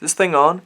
this thing on?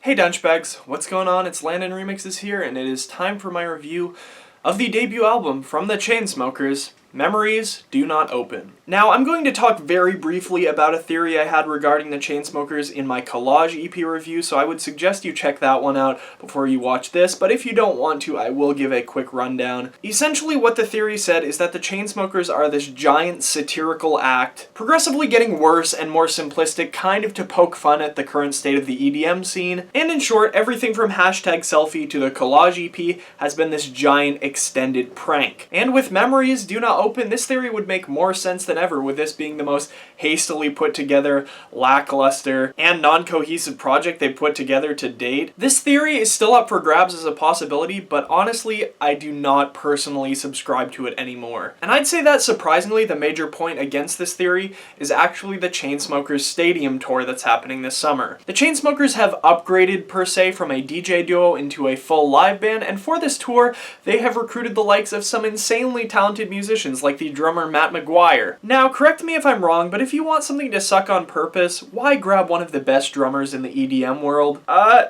Hey Dunchbags, what's going on? It's Landon Remixes here, and it is time for my review of the debut album from the Chainsmokers, Memories Do Not Open. Now, I'm going to talk very briefly about a theory I had regarding the Chainsmokers in my Collage EP review, so I would suggest you check that one out before you watch this, but if you don't want to, I will give a quick rundown. Essentially, what the theory said is that the Chainsmokers are this giant satirical act, progressively getting worse and more simplistic, kind of to poke fun at the current state of the EDM scene, and in short, everything from #selfie to the Collage EP has been this giant extended prank. And with Memories Do Not Open, this theory would make more sense than ever, with this being the most hastily put together, lackluster, and non-cohesive project they've put together to date. This theory is still up for grabs as a possibility, but honestly, I do not personally subscribe to it anymore. And I'd say that surprisingly, the major point against this theory is actually the Chainsmokers stadium tour that's happening this summer. The Chainsmokers have upgraded, per se, from a DJ duo into a full live band, and for this tour, they have recruited the likes of some insanely talented musicians like the drummer Matt McGuire. Now, correct me if I'm wrong, but if you want something to suck on purpose, why grab one of the best drummers in the EDM world?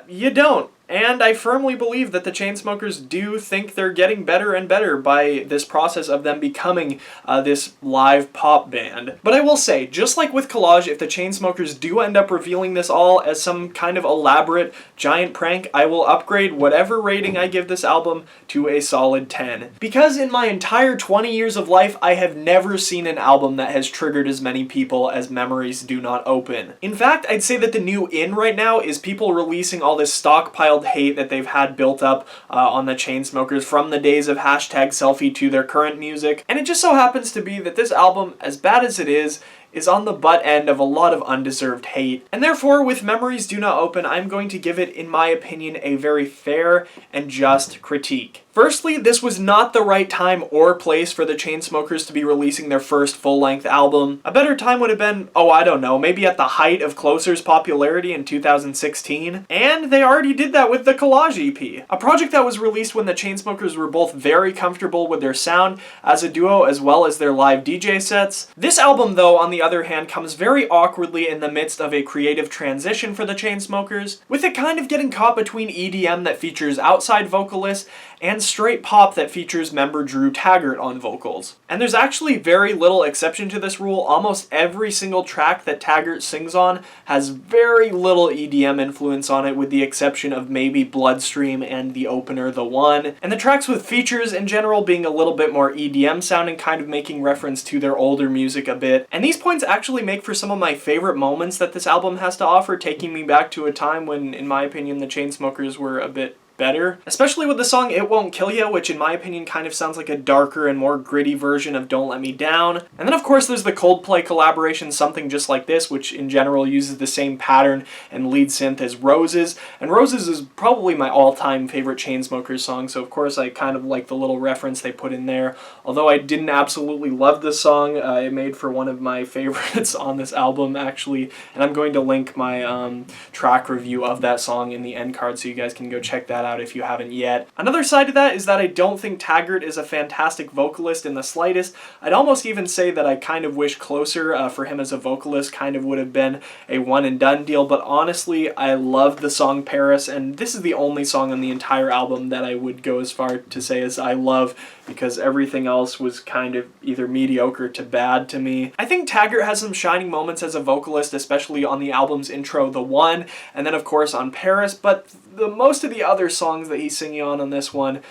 You don't. And I firmly believe that the Chainsmokers do think they're getting better and better by this process of them becoming this live pop band. But I will say, just like with Collage, if the Chainsmokers do end up revealing this all as some kind of elaborate giant prank, I will upgrade whatever rating I give this album to a solid 10. Because in my entire 20 years of life, I have never seen an album that has triggered as many people as Memories Do Not Open. In fact, I'd say that the new in right now is people releasing all this stockpiled hate that they've had built up on the Chainsmokers from the days of #selfie to their current music. And it just so happens to be that this album, as bad as it is on the butt end of a lot of undeserved hate. And therefore, with Memories Do Not Open, I'm going to give it, in my opinion, a very fair and just critique. Firstly, this was not the right time or place for the Chainsmokers to be releasing their first full-length album. A better time would have been, I don't know, maybe at the height of Closer's popularity in 2016. And they already did that with the Collage EP, a project that was released when the Chainsmokers were both very comfortable with their sound as a duo as well as their live DJ sets. This album, though, on the other hand, comes very awkwardly in the midst of a creative transition for the Chainsmokers, with it kind of getting caught between EDM that features outside vocalists and straight pop that features member Drew Taggart on vocals. And there's actually very little exception to this rule. Almost every single track that Taggart sings on has very little EDM influence on it, with the exception of maybe Bloodstream and the opener The One. And the tracks with features in general being a little bit more EDM sounding, kind of making reference to their older music a bit. And these points actually make for some of my favorite moments that this album has to offer, taking me back to a time when, in my opinion, the Chainsmokers were a bit better. Especially with the song It Won't Kill Ya, which in my opinion kind of sounds like a darker and more gritty version of Don't Let Me Down. And then of course there's the Coldplay collaboration Something Just Like This, which in general uses the same pattern and lead synth as Roses. And Roses is probably my all-time favorite Chainsmokers song, so of course I kind of like the little reference they put in there. Although I didn't absolutely love this song, it made for one of my favorites on this album actually, and I'm going to link my track review of that song in the end card so you guys can go check that out if you haven't yet. Another side to that is that I don't think Taggart is a fantastic vocalist in the slightest. I'd almost even say that I kind of wish Closer for him as a vocalist kind of would have been a one and done deal, but honestly I love the song Paris, and this is the only song on the entire album that I would go as far to say as I love, because everything else was kind of either mediocre to bad to me. I think Taggart has some shining moments as a vocalist, especially on the album's intro The One, and then of course on Paris, but most of the other songs that he's singing on this one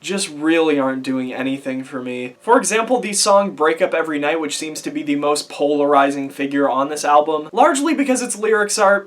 just really aren't doing anything for me. For example, the song Break Up Every Night, which seems to be the most polarizing figure on this album, largely because its lyrics are,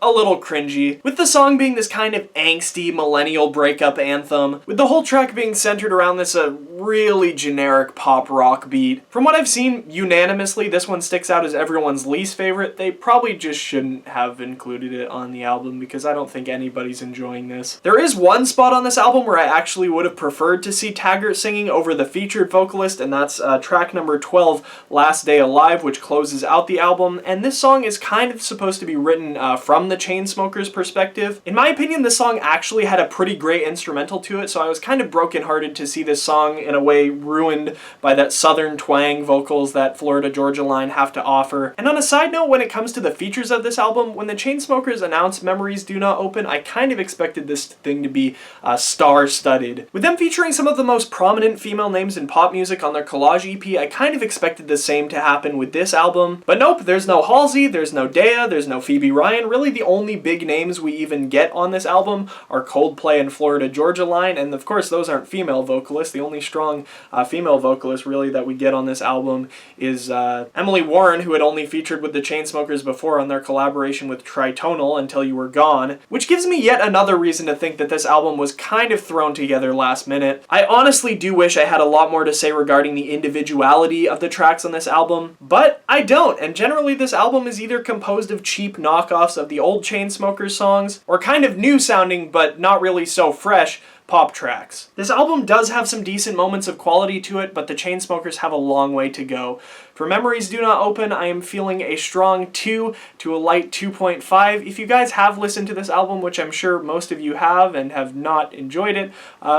a little cringy, with the song being this kind of angsty millennial breakup anthem, with the whole track being centered around this really generic pop rock beat. From what I've seen, unanimously, this one sticks out as everyone's least favorite. They probably just shouldn't have included it on the album because I don't think anybody's enjoying this. There is one spot on this album where I actually would have preferred to see Taggart singing over the featured vocalist, and that's track number 12, Last Day Alive, which closes out the album. And this song is kind of supposed to be written from from the Chainsmokers perspective. In my opinion, the song actually had a pretty great instrumental to it, so I was kind of brokenhearted to see this song in a way ruined by that southern twang vocals that Florida Georgia Line have to offer. And on a side note, when it comes to the features of this album, when the Chainsmokers announced Memories Do Not Open, I kind of expected this thing to be star-studded. With them featuring some of the most prominent female names in pop music on their Collage EP, I kind of expected the same to happen with this album. But nope, there's no Halsey, there's no Dea, there's no Phoebe Ryan. Really the only big names we even get on this album are Coldplay and Florida Georgia Line, and of course those aren't female vocalists. The only strong female vocalist really that we get on this album is Emily Warren, who had only featured with the Chainsmokers before on their collaboration with Tritonal, Until You Were Gone, which gives me yet another reason to think that this album was kind of thrown together last minute. I honestly do wish I had a lot more to say regarding the individuality of the tracks on this album, but I don't, and generally this album is either composed of cheap knockoffs of the old Chainsmokers songs, or kind of new sounding but not really so fresh pop tracks. This album does have some decent moments of quality to it, but the Chainsmokers have a long way to go. For Memories Do Not Open, I am feeling a strong 2 to a light 2.5. If you guys have listened to this album, which I'm sure most of you have and have not enjoyed it,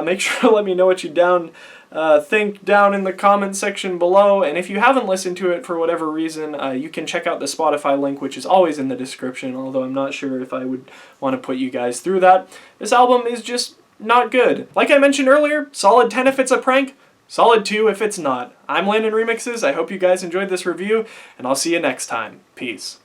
make sure to let me know what you think down in the comment section below. And if you haven't listened to it for whatever reason, you can check out the Spotify link, which is always in the description, although I'm not sure if I would want to put you guys through that. This album is just not good. Like I mentioned earlier, solid 10 if it's a prank, solid 2 if it's not. I'm Landon Remixes, I hope you guys enjoyed this review, and I'll see you next time. Peace.